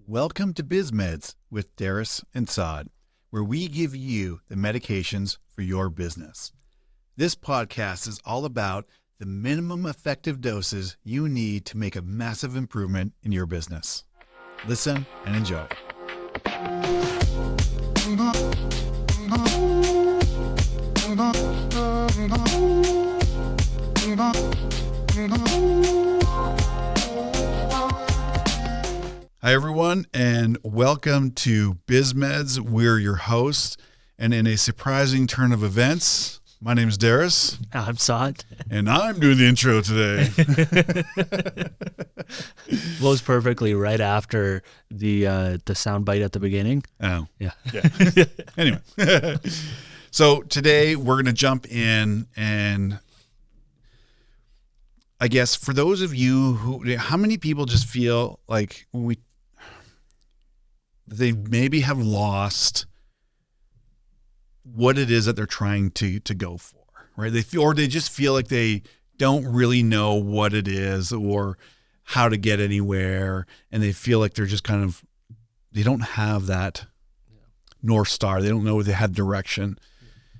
Welcome to BizMeds with Darris and Saad, where we give you the medications for your business. This podcast is all about the minimum effective doses you need to make a massive improvement in your business. Listen and enjoy. Hi, everyone, and welcome to BizMeds. We're your hosts, and in a surprising turn of events, my name is Darris. I'm Saad. And I'm doing the intro today. Flows perfectly right after the sound bite at the beginning. Oh. Yeah. Anyway, so today we're going to jump in, and I guess for those of you how many people just feel like they maybe have lost what it is that they're trying to go for, right? They just feel like they don't really know what it is or how to get anywhere, and they feel like they're just they don't have that North Star. They don't know they have direction.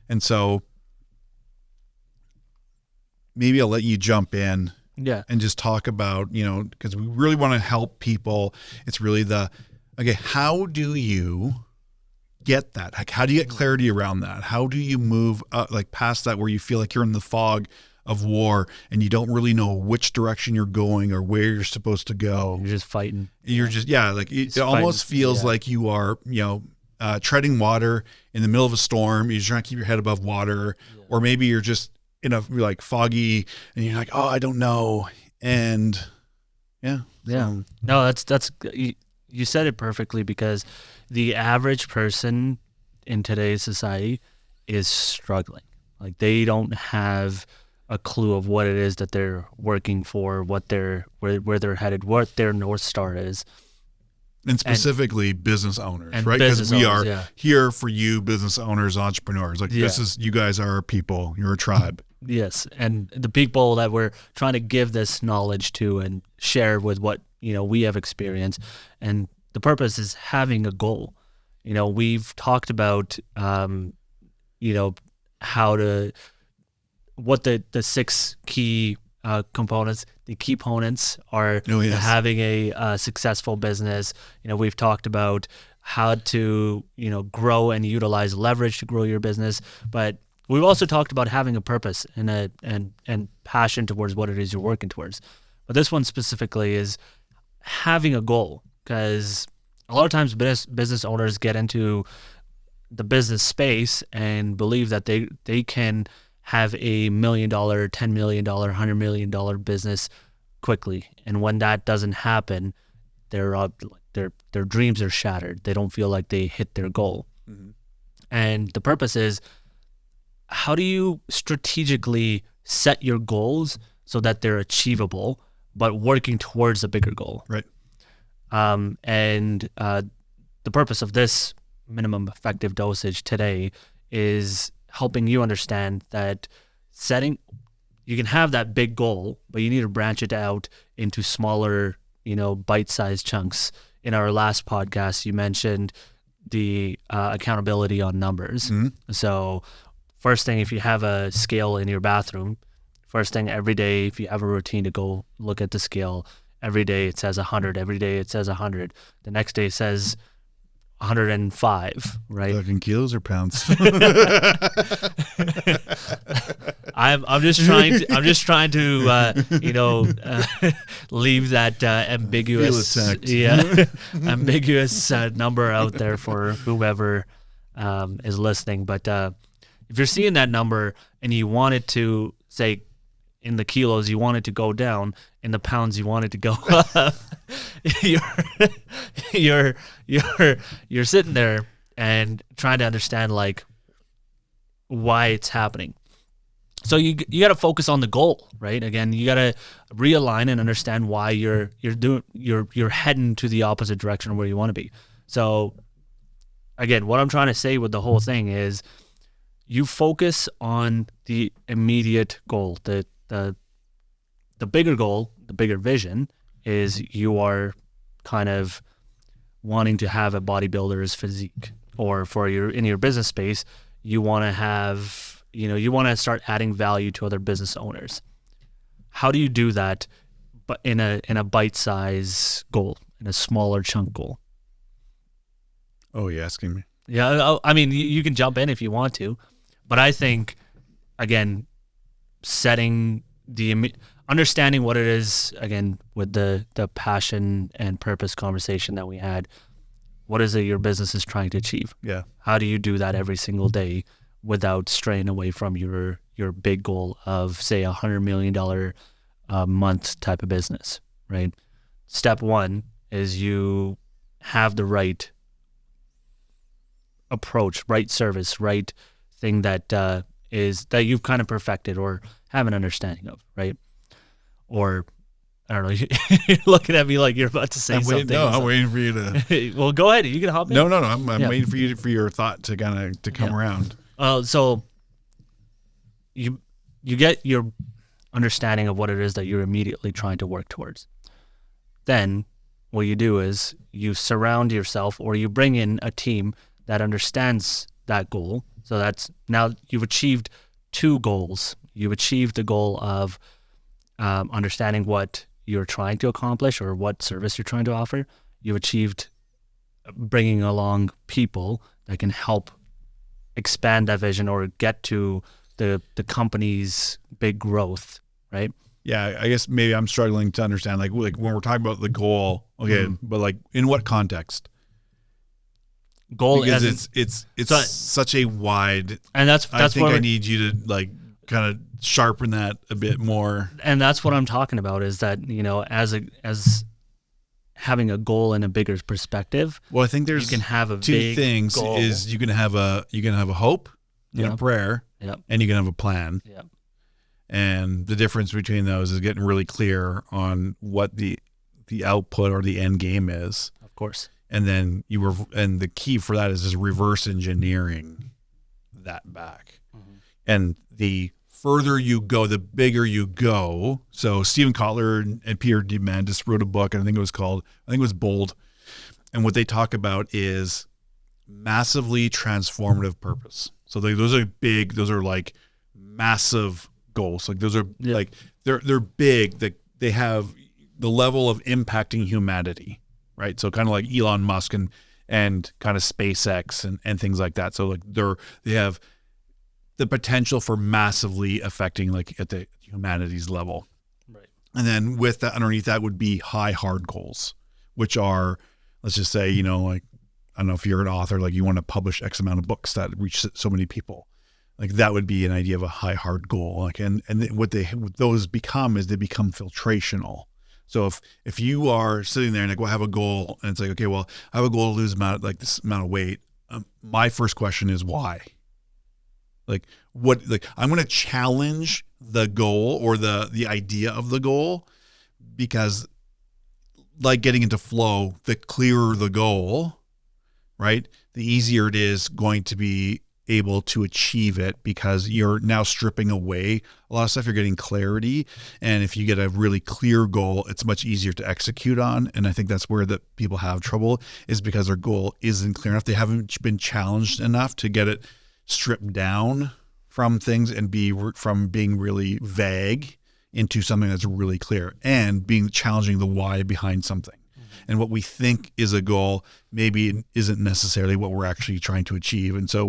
And so maybe I'll let you jump in and just talk about, because we really want to help people. It's really how do you get that? Like, how do you get clarity around that? How do you move past that where you feel like you're in the fog of war and you don't really know which direction you're going or where you're supposed to go? You're just fighting. You're just, it almost feels like you are, treading water in the middle of a storm. You're trying to keep your head above water, or maybe you're just in a foggy and you're like, oh, I don't know. And No, that's you said it perfectly, because the average person in today's society is struggling. Like, they don't have a clue of what it is that they're working for, where they're headed, what their North Star is. And specifically business owners, right? Because we are here for you, business owners, entrepreneurs. This is, you guys are our people. You're a tribe. Yes, and the people that we're trying to give this knowledge to and share with what we have experienced, and the purpose is having a goal. We've talked about what the 6 key components, the key components are having a successful business. We've talked about how to grow and utilize leverage to grow your business, but we've also talked about having a purpose and passion towards what it is you're working towards. But this one specifically is having a goal, because a lot of times business owners get into the business space and believe that they can have a $1 million, $10 million, $100 million business quickly, and when that doesn't happen, their dreams are shattered. They don't feel like they hit their goal. Mm-hmm. And the purpose is, how do you strategically set your goals so that they're achievable, but working towards a bigger goal? Right. And the purpose of this minimum effective dosage today is helping you understand that you can have that big goal, but you need to branch it out into smaller, bite-sized chunks. In our last podcast, you mentioned the accountability on numbers. Mm-hmm. So first thing, if you have a scale in your bathroom, first thing every day, if you have a routine to go look at the scale, every day it says 100, every day it says 100. The next day it says 105, right? Talking kilos or pounds? I'm just trying to leave that ambiguous ambiguous number out there for whoever is listening. But if you're seeing that number and you want it to, say, in the kilos, you want it to go down, in the pounds, you want it to go up, you're sitting there and trying to understand why it's happening. So you got to focus on the goal, right? Again, you got to realign and understand why you're heading to the opposite direction of where you want to be. So again, what I'm trying to say with the whole thing is, you focus on the immediate goal. The bigger goal, the bigger vision is you are kind of wanting to have a bodybuilder's physique, or for in your business space, you want to have, you want to start adding value to other business owners. How do you do that, but in a bite-size goal, in a smaller chunk goal? Oh, you're asking me? Yeah, I mean, you can jump in if you want to, but I think, again, understanding what it is, again, with the passion and purpose conversation that we had, what is it your business is trying to achieve? Yeah. How do you do that every single day without straying away from your big goal of, say, $100 million a month type of business, right? Step one is you have the right approach, right service, right thing that you've kind of perfected or have an understanding of, right? Or I don't know. You're looking at me like you're about to say something. I'm waiting for you to. Well, go ahead. You can hop in. No. I'm waiting for your thought to kind of come around. So you get your understanding of what it is that you're immediately trying to work towards. Then what you do is you surround yourself, or you bring in a team that understands that goal. So that's, now you've achieved two goals. You've achieved the goal of understanding what you're trying to accomplish or what service you're trying to offer. You've achieved bringing along people that can help expand that vision or get to the company's big growth, right? Yeah, I guess maybe I'm struggling to understand, like when we're talking about the goal, okay, but like in what context? Goal, because it's such a wide, and that's I think I need you to like kind of sharpen that a bit more. And that's what I'm talking about, is that, as having a goal in a bigger perspective. Well, I think there's you can have a two big things goal. Is you can have a hope, and a prayer, and you can have a plan. Yeah. And the difference between those is getting really clear on what the output or the end game is. Of course. And then and the key for that is just reverse engineering that back. Mm-hmm. And the further you go, the bigger you go. So Stephen Kotler and Peter Diamandis wrote a book, and I think it was Bold. And what they talk about is massively transformative purpose. So those are like massive goals. Like those are like, they're big, that they have the level of impacting humanity. Right. So kind of like Elon Musk and kind of SpaceX and things like that. So like they have the potential for massively affecting, like at the humanity's level. Right. And then with that, underneath that would be high hard goals, which are, let's just say, like, I don't know if you're an author, like you want to publish X amount of books that reach so many people. Like that would be an idea of a high hard goal. Like, and what those become is they become filtrational. So if you are sitting there and like, well, I have a goal, and it's like, okay, well, I have a goal to lose this amount of weight. My first question is why? Like what? Like I'm going to challenge the goal or the idea of the goal, because like getting into flow, the clearer the goal, right, the easier it is going to be able to achieve it, because you're now stripping away a lot of stuff. You're getting clarity. And if you get a really clear goal, it's much easier to execute on. And I think that's where the people have trouble, is because their goal isn't clear enough. They haven't been challenged enough to get it stripped down from things and from being really vague into something that's really clear, and challenging the why behind something. And what we think is a goal maybe isn't necessarily what we're actually trying to achieve. And so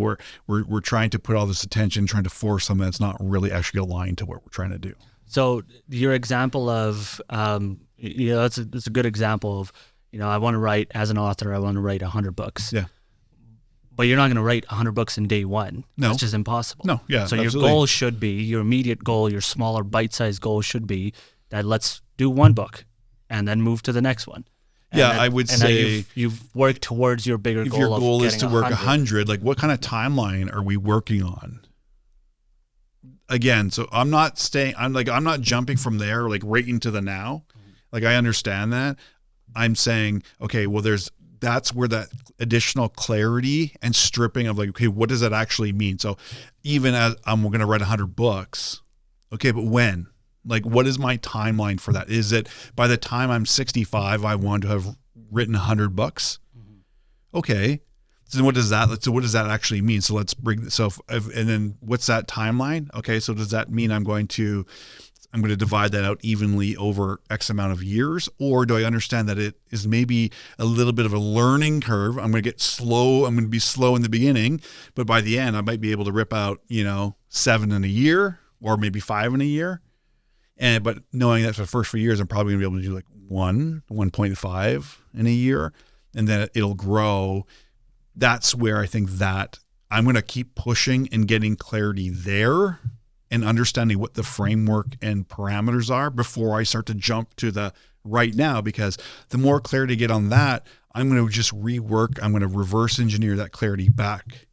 we're trying to put all this attention, trying to force something that's not really actually aligned to what we're trying to do. So your example of, that's a good example of, I want to write, as an author, I want to write 100 books. Yeah. But you're not going to write 100 books in day one. No. That's just impossible. No, yeah. So absolutely. Your goal should be, your immediate goal, your smaller bite-sized goal should be that let's do one book and then move to the next one. I would say you've worked towards your bigger goal. If your goal is to work 100, like what kind of timeline are we working on? Again, so I'm not jumping from there, like right into the now. Like I understand that. I'm saying, okay, well that's where that additional clarity and stripping of like, okay, what does that actually mean? So even as we're going to write 100 books, okay, but when? Like, what is my timeline for that? Is it by the time I'm 65, I want to have written 100 books? Okay. So what does that actually mean? So let's bring, and then what's that timeline? Okay. So does that mean I'm going to divide that out evenly over X amount of years? Or do I understand that it is maybe a little bit of a learning curve? I'm going to get slow. I'm going to be slow in the beginning, but by the end I might be able to rip out, 7 in a year or maybe 5 in a year. But knowing that for the first few years, I'm probably gonna be able to do like 1.5 in a year, and then it'll grow. That's where I think that I'm going to keep pushing and getting clarity there and understanding what the framework and parameters are before I start to jump to the right now, because the more clarity I get on that, I'm going to just rework. I'm going to reverse engineer that clarity back.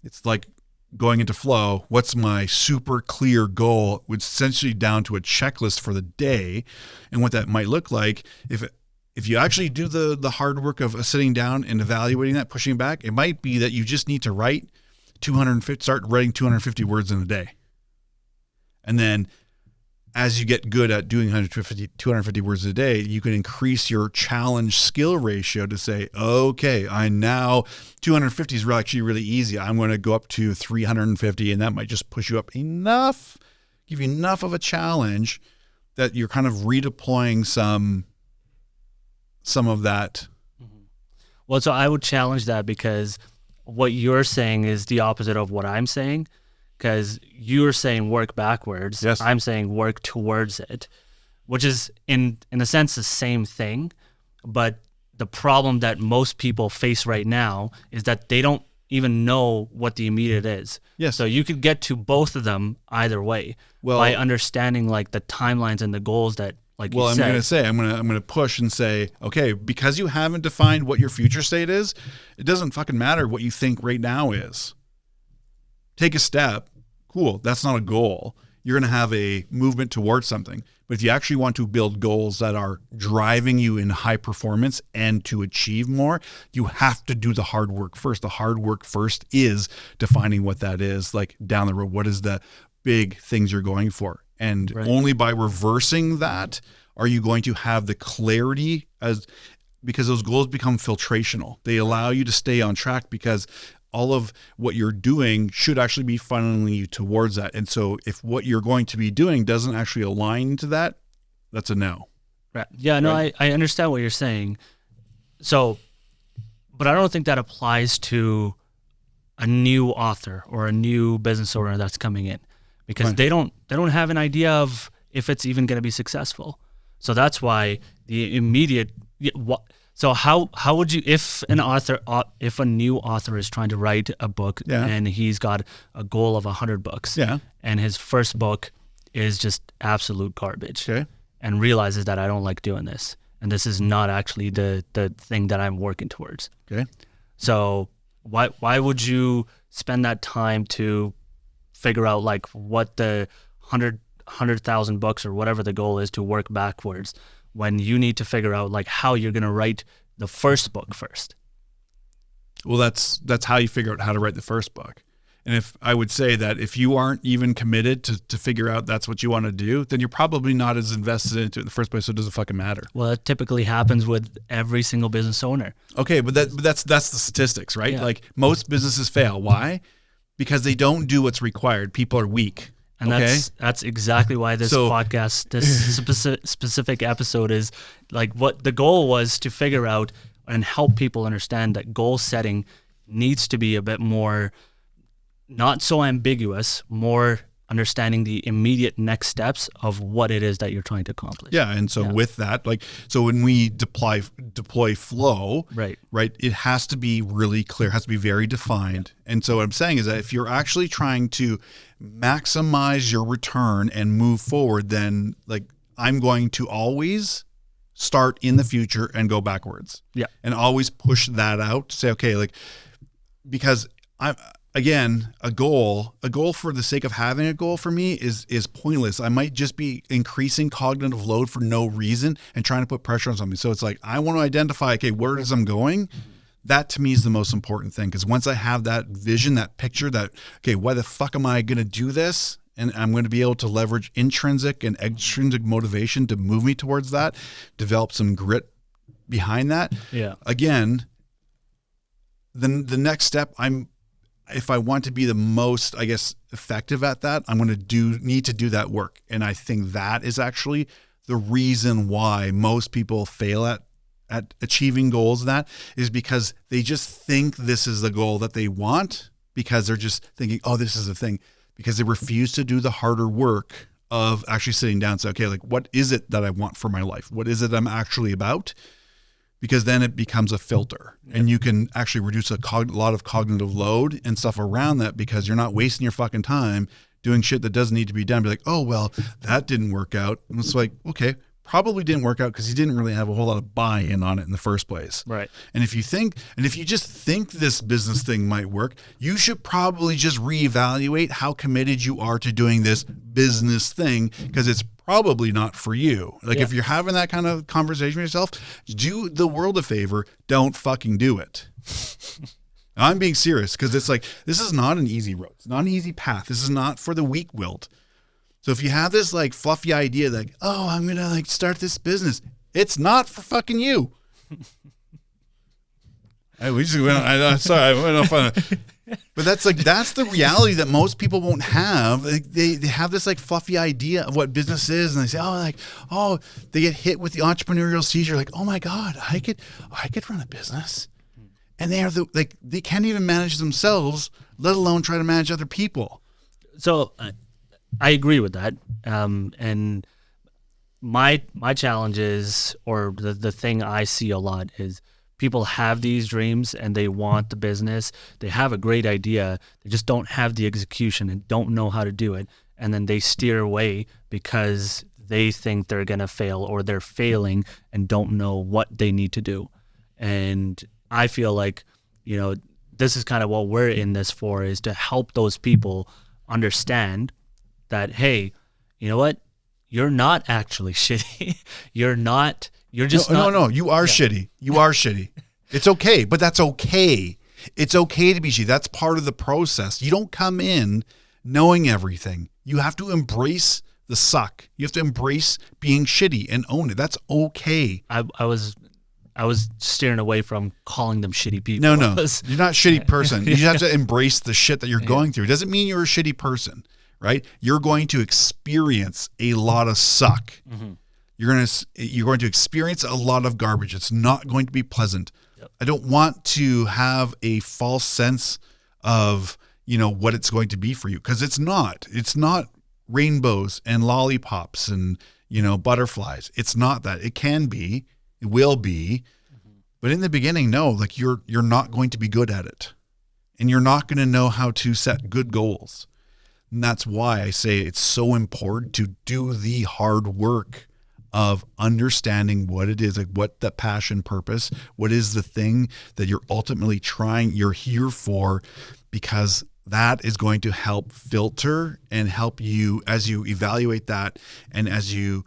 It's like going into flow. What's my super clear goal? It's essentially down to a checklist for the day. And what that might look like, if you actually do the hard work of sitting down and evaluating that, pushing back, it might be that you just need to start writing 250 words in a day. And then as you get good at doing 250 words a day, you can increase your challenge skill ratio to say, okay, 250 is actually really easy. I'm going to go up to 350, and that might just push you up enough, give you enough of a challenge that you're kind of redeploying some of that. Well, so I would challenge that, because what you're saying is the opposite of what I'm saying, because you're saying work backwards. Yes. I'm saying work towards it, which is in a sense the same thing. But the problem that most people face right now is that they don't even know what the immediate is. Yes. So you could get to both of them either way by understanding like the timelines and the goals that, like you said. I'm going to push and say, okay, because you haven't defined what your future state is, it doesn't fucking matter what you think right now is. Take a step. Cool. That's not a goal. You're going to have a movement towards something. But if you actually want to build goals that are driving you in high performance and to achieve more, you have to do the hard work first. The hard work first is defining what that is, like down the road. What is the big things you're going for? And only by reversing that are you going to have the clarity, because those goals become filtrational. They allow you to stay on track, because all of what you're doing should actually be funneling you towards that. And so if what you're going to be doing doesn't actually align to that, that's a no. Right. Yeah, no, right? I understand what you're saying. So, but I don't think that applies to a new author or a new business owner that's coming in, because they don't have an idea of if it's even going to be successful. So that's why the immediate. So how would you, if a new author is trying to write a book and he's got a goal of 100 books, and his first book is just absolute garbage, and realizes that I don't like doing this, and this is not actually the thing that I'm working towards. Okay. So why would you spend that time to figure out like what the 100,000 books or whatever the goal is to work backwards, when you need to figure out like how you're going to write the first book first? Well, that's how you figure out how to write the first book. And if I would say that if you aren't even committed to figure out that's what you want to do, then you're probably not as invested into it in the first place, so it doesn't fucking matter. Well, it typically happens with every single business owner. Okay, but that's the statistics, right? Yeah. Like most businesses fail. Why? Because they don't do what's required. People are weak. And that's exactly why this podcast, this specific episode is like, what the goal was to figure out and help people understand that goal setting needs to be a bit more, not so ambiguous, more understanding the immediate next steps of what it is that you're trying to accomplish. Yeah, and so with that, so when we deploy flow, right, it has to be really clear, has to be very defined. And so what I'm saying is that if you're actually trying to maximize your return and move forward, then I'm going to always start in the future and go backwards. Yeah. And always push that out to say, okay, because again, a goal for the sake of having a goal for me is pointless. I might just be increasing cognitive load for no reason and trying to put pressure on something. So it's like, I want to identify, okay, where is I'm going? That to me is the most important thing. Because once I have that vision, that picture, that, okay, why the fuck am I going to do this? And I'm going to be able to leverage intrinsic and extrinsic motivation to move me towards that, develop some grit behind that. Yeah. Again, then the next step, if I want to be the most, I guess, effective at that, I'm going to need to do that work. And I think that is actually the reason why most people fail at achieving goals. That is because they just think this is the goal that they want, because they're just thinking, oh, this is the thing, because they refuse to do the harder work of actually sitting down and say, okay, like, what is it that I want for my life? What is it I'm actually about? Because then it becomes a filter, and you can actually reduce a lot of cognitive load and stuff around that, because you're not wasting your fucking time doing shit that doesn't need to be done. Be like, oh, well, that didn't work out. And it's like, okay, probably didn't work out because you didn't really have a whole lot of buy-in on it in the first place. Right. And if you just think this business thing might work, you should probably just reevaluate how committed you are to doing this business thing, because it's probably not for you. Like, if you're having that kind of conversation with yourself, do the world a favor, don't fucking do it. I'm being serious, because it's like, this is not an easy road. It's not an easy path. This is not for the weak-willed. So if you have this like fluffy idea like, oh, I'm going to like start this business, it's not for fucking you. Hey, we just went on, sorry, I went off on a, but that's the reality that most people won't have. Like, they have this like fluffy idea of what business is, and they say, they get hit with the entrepreneurial seizure, like, oh my God, I could run a business. And they can't even manage themselves, let alone try to manage other people. So I agree with that. And my challenge is, or the thing I see a lot is, people have these dreams and they want the business. They have a great idea. They just don't have the execution and don't know how to do it. And then they steer away because they think they're going to fail, or they're failing and don't know what they need to do. And I feel like, this is kind of what we're in this for, is to help those people understand that, hey, you know what? You're not actually shitty. You're just not. No, you are shitty. You are shitty. It's okay, but that's okay. It's okay to be shitty. That's part of the process. You don't come in knowing everything. You have to embrace the suck. You have to embrace being shitty and own it. That's okay. I was steering away from calling them shitty people. No, you're not a shitty person. You just have to embrace the shit that you're going through. It doesn't mean you're a shitty person, right? You're going to experience a lot of suck. Mm-hmm. You're going to experience a lot of garbage. It's not going to be pleasant. Yep. I don't want to have a false sense of, what it's going to be for you, because it's not. It's not rainbows and lollipops and, butterflies. It's not that. It can be. It will be. Mm-hmm. But in the beginning, no, like you're not going to be good at it. And you're not going to know how to set good goals. And that's why I say it's so important to do the hard work of understanding what it is, like what the passion, purpose, what is the thing that you're ultimately you're here for, because that is going to help filter and help you as you evaluate that, and as you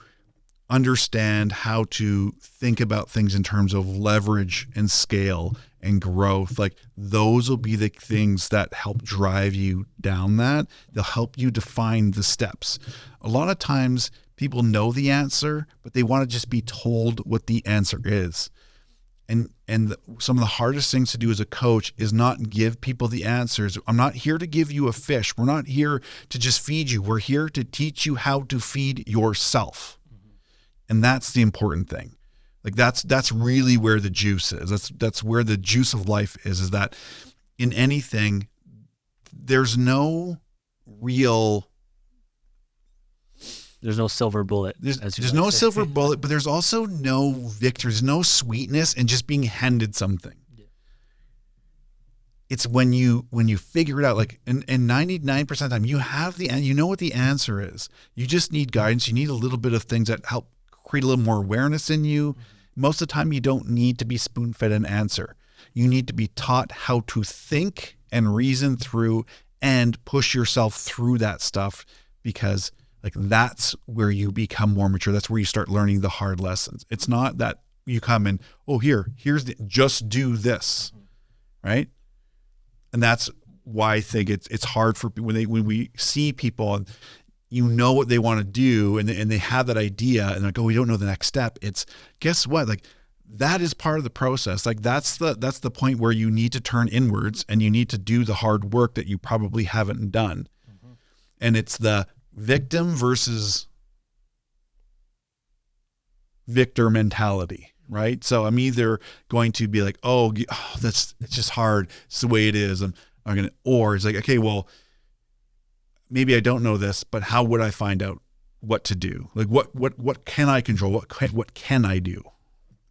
understand how to think about things in terms of leverage and scale and growth. Like, those will be the things that help drive you down that. They'll help you define the steps. A lot of times people know the answer, but they want to just be told what the answer is. And some of the hardest things to do as a coach is not give people the answers. I'm not here to give you a fish. We're not here to just feed you. We're here to teach you how to feed yourself. And that's the important thing. Like, that's really where the juice is. That's where the juice of life is that in anything, there's no silver bullet. There's no silver bullet, but there's also no victory. There's no sweetness in just being handed something. Yeah. It's when you figure it out, like, and 99% of the time you have you know what the answer is. You just need guidance. You need a little bit of things that help create a little more awareness in you. Mm-hmm. Most of the time you don't need to be spoon-fed an answer. You need to be taught how to think and reason through and push yourself through that stuff, because like, that's where you become more mature. That's where you start learning the hard lessons. It's not that you come in, just do this, right? And that's why I think it's hard for people when we see people and what they want to do and they have that idea and like, oh, we don't know the next step. It's, guess what? Like, that is part of the process. Like that's the point where you need to turn inwards and you need to do the hard work that you probably haven't done. Mm-hmm. And it's the victim versus victor mentality, right? So I'm either going to be like, it's just hard. It's the way it is. Or it's like, okay, well, maybe I don't know this, but how would I find out what to do? Like what can I control? What can I do?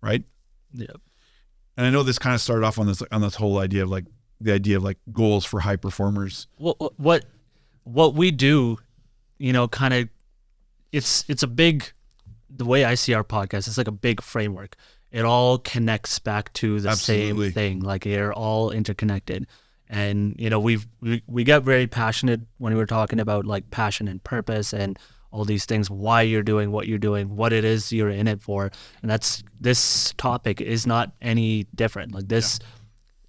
Right? Yeah. And I know this kind of started off on this whole idea of like the idea of like goals for high performers. Well, what we do, kind of, it's a big, the way I see our podcast, it's like a big framework. It all connects back to the Absolutely. same thing. Like they're all interconnected. And, we got very passionate when we were talking about like passion and purpose and all these things, why you're doing what you're doing, what it is you're in it for. And this topic is not any different. Like this,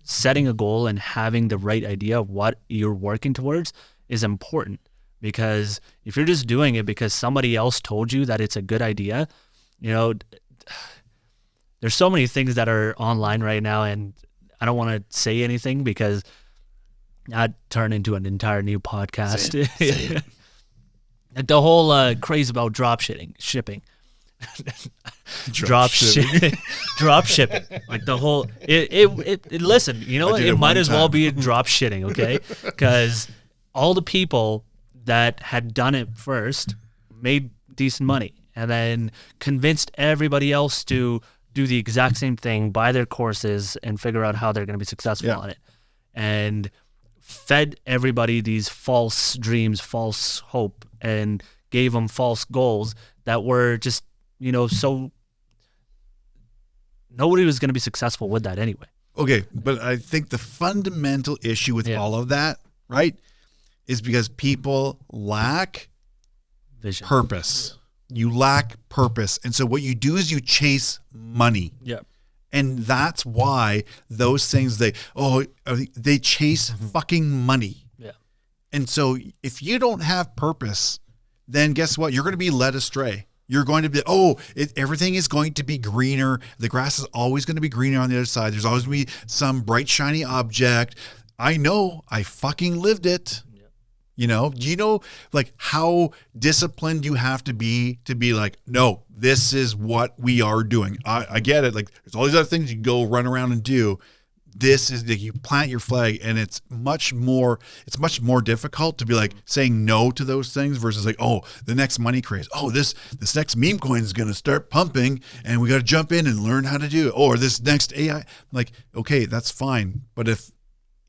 setting a goal and having the right idea of what you're working towards is important, because if you're just doing it because somebody else told you that it's a good idea, there's so many things that are online right now, and I don't want to say anything because I'd turn into an entire new podcast. Say it. The whole craze about drop shipping. Drop shipping. Like the whole listen, it might as well be a drop shitting, okay? Because all the people that had done it first made decent money and then convinced everybody else to do the exact same thing, buy their courses and figure out how they're going to be successful on it. And fed everybody these false dreams, false hope, and gave them false goals that were just, so nobody was going to be successful with that anyway. Okay, but I think the fundamental issue with all of that, right, is because people lack vision, purpose. You lack purpose. And so what you do is you chase money. Yeah. And that's why those things, they chase fucking money. Yeah. And so if you don't have purpose, then guess what? You're going to be led astray. You're going to be, everything is going to be greener. The grass is always going to be greener on the other side. There's always going to be some bright, shiny object. I know. I fucking lived it. Do you know like how disciplined you have to be like, no, this is what we are doing. I get it. Like there's all these other things you can go run around and do. This is that you plant your flag, and it's much more difficult to be like saying no to those things versus like, the next money craze. This next meme coin is going to start pumping and we got to jump in and learn how to do it. Or this next AI, like, okay, that's fine. But if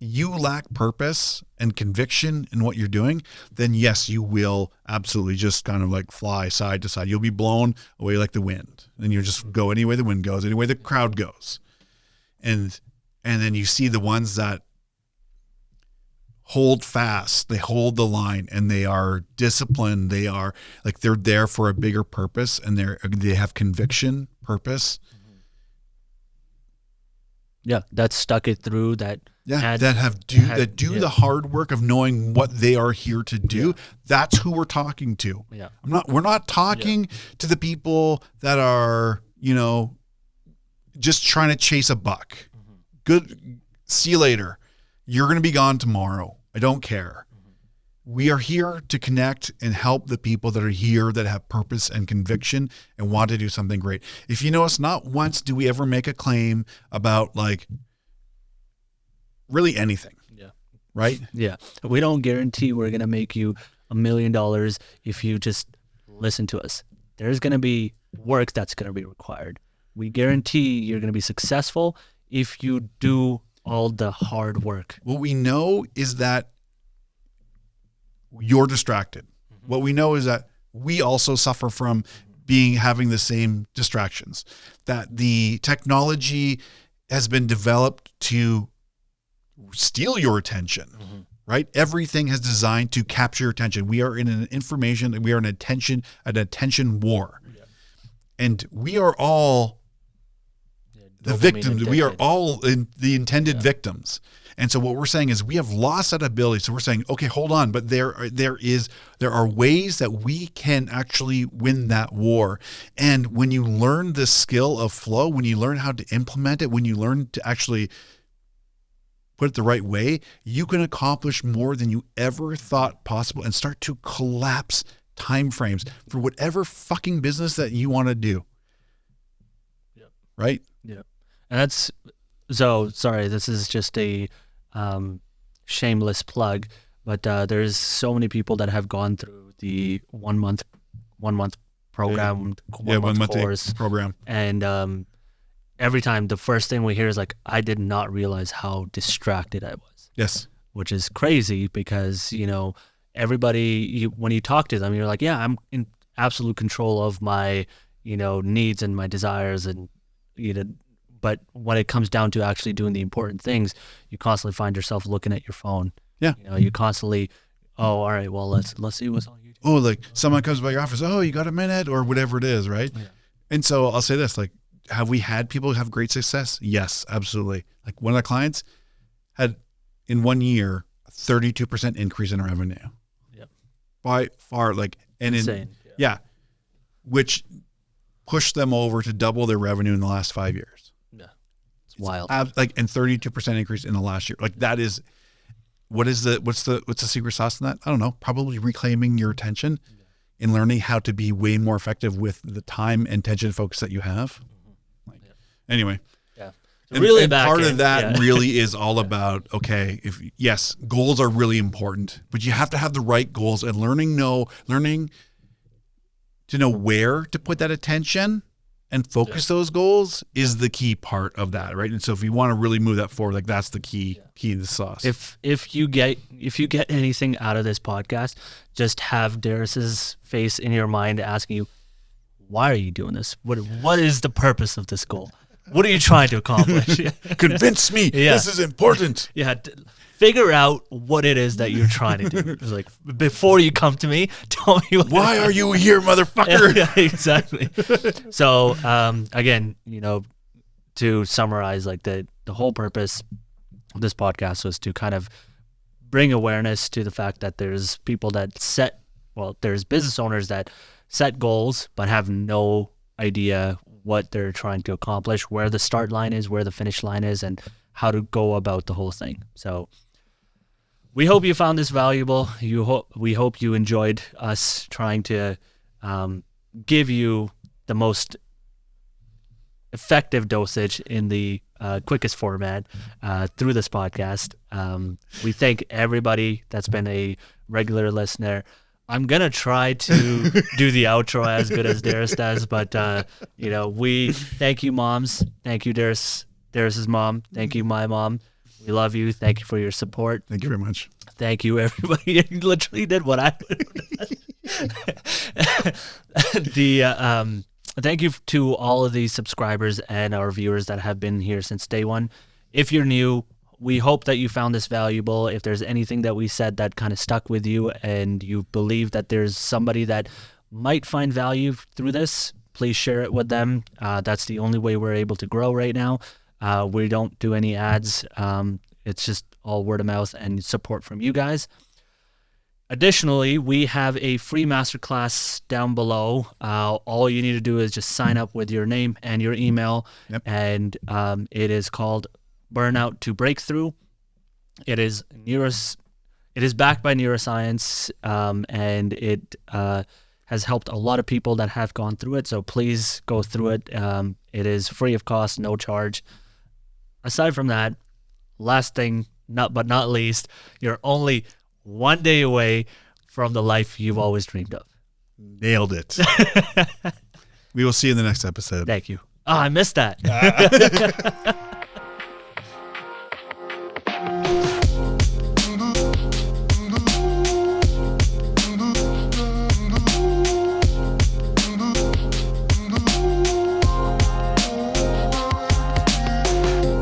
you lack purpose and conviction in what you're doing, then yes, you will absolutely just kind of like fly side to side. You'll be blown away like the wind, and you'll just go any way the wind goes, any way the crowd goes. And then you see the ones that hold fast, they hold the line, and they are disciplined. They are like, they're there for a bigger purpose, and they have conviction, purpose. Yeah, that stuck it through. That do the hard work of knowing what they are here to do. Yeah. That's who we're talking to. Yeah, we're not talking to the people that are just trying to chase a buck. Mm-hmm. Good. See you later. You're going to be gone tomorrow. I don't care. We are here to connect and help the people that are here that have purpose and conviction and want to do something great. If you notice, not once do we ever make a claim about like really anything. Yeah. Right? Yeah. We don't guarantee we're going to make you $1 million if you just listen to us. There's going to be work that's going to be required. We guarantee you're going to be successful if you do all the hard work. What we know is that you're distracted. Mm-hmm. What we know is that we also suffer from having the same distractions, that the technology has been developed to steal your attention, right? Everything is designed to capture your attention. We are in an attention war. Yeah. And we are all the victims. We are all the intended victims. And so what we're saying is we have lost that ability. So we're saying, okay, hold on, but there are ways that we can actually win that war. And when you learn the skill of flow, when you learn how to implement it, when you learn to actually put it the right way, you can accomplish more than you ever thought possible and start to collapse timeframes for whatever fucking business that you want to do. Yep. Right? Yeah. And sorry, this is just a shameless plug, but there's so many people that have gone through the one month program, one month course program, and every time the first thing we hear is like, I did not realize how distracted I was. Yes, which is crazy because everybody, when you talk to them, you're like, yeah, I'm in absolute control of my needs and my desires, and but when it comes down to actually doing the important things, you constantly find yourself looking at your phone. Yeah. You constantly, all right, well, let's see what's on YouTube. Oh, like someone comes by your office, oh, you got a minute or whatever it is, right? Yeah. And so I'll say this, like, have we had people have great success? Yes, absolutely. Like one of our clients had in 1 year, a 32% increase in revenue. Yep. By far, like, and insane. Which pushed them over to double their revenue in the last 5 years. It's wild. And 32% increase in the last year. Like that is, what's the secret sauce in that? I don't know. Probably reclaiming your attention and learning how to be way more effective with the time and attention focus that you have. Anyway. Yeah. So really, part of that really is all about, okay, yes, goals are really important, but you have to have the right goals and learning to know where to put that attention and focus those goals is the key part of that, right? And so if you want to really move that forward, like that's the key to the sauce. If you get anything out of this podcast, just have Darris's face in your mind asking you, why are you doing this? What is the purpose of this goal? What are you trying to accomplish? Convince me. This is important. Yeah. Figure out what it is that you're trying to do. It's like, before you come to me, tell me why are you here, motherfucker? Yeah, exactly. So, again, to summarize, like the whole purpose of this podcast was to kind of bring awareness to the fact that there's people that there's business owners that set goals but have no idea what they're trying to accomplish, where the start line is, where the finish line is, and how to go about the whole thing. So we hope you found this valuable. We hope you enjoyed us trying to give you the most effective dosage in the quickest format through this podcast. We thank everybody that's been a regular listener. I'm going to try to do the outro as good as Darris does, but, we thank you, moms. Thank you, Darris's mom. Thank you, my mom. We love you. Thank you for your support. Thank you very much. Thank you, everybody. You literally did what I would have done. Thank you to all of the subscribers and our viewers that have been here since day one. If you're new, we hope that you found this valuable. If there's anything that we said that kind of stuck with you and you believe that there's somebody that might find value through this, please share it with them. That's the only way we're able to grow right now. We don't do any ads. It's just all word of mouth and support from you guys. Additionally, we have a free masterclass down below. All you need to do is just sign up with your name and your email. Yep. And it is called Burnout to Breakthrough. It is backed by neuroscience, and it has helped a lot of people that have gone through it. So please go through it. It is free of cost, no charge. Aside from that, last thing, but not least, you're only one day away from the life you've always dreamed of. Nailed it. We will see you in the next episode. Thank you. Oh, I missed that.